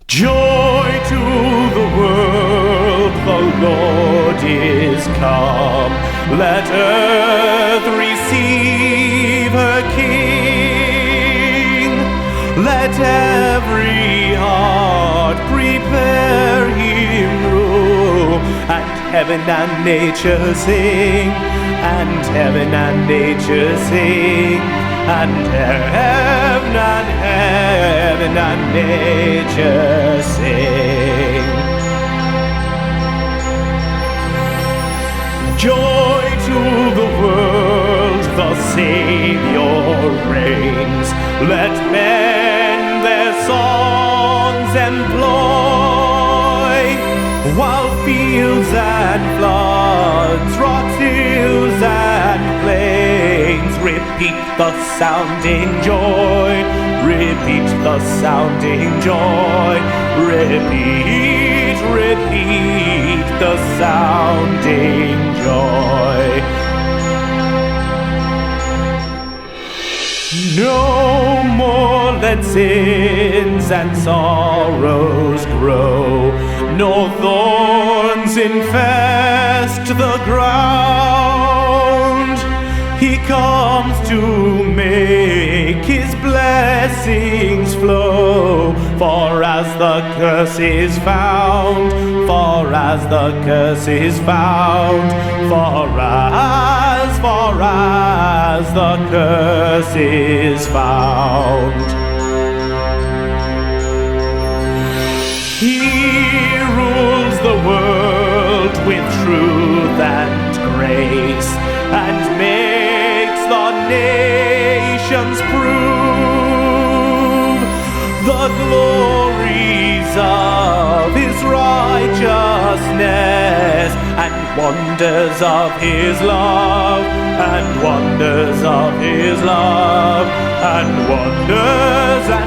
Joy to the world, the Lord is come. Let earth receive her King. Let every heart prepare him room. And heaven and nature sing, and heaven and nature sing, and heaven and nature sing. Joy to the world, the Savior reigns. Let men their songs employ, while fields and floods, rocks, hills and plains repeat the sounding joy, repeat the sounding joy, repeat, repeat the sounding joy. No more let sins and sorrows grow, nor thorns infest the ground. He comes to make his blessings flow, for as the curse is found, for as the curse is found, for as the curse is found. He rules the world with truth and grace, and makes the nations prove the glories of his righteousness, and wonders of his love, and wonders of his love, and wonders of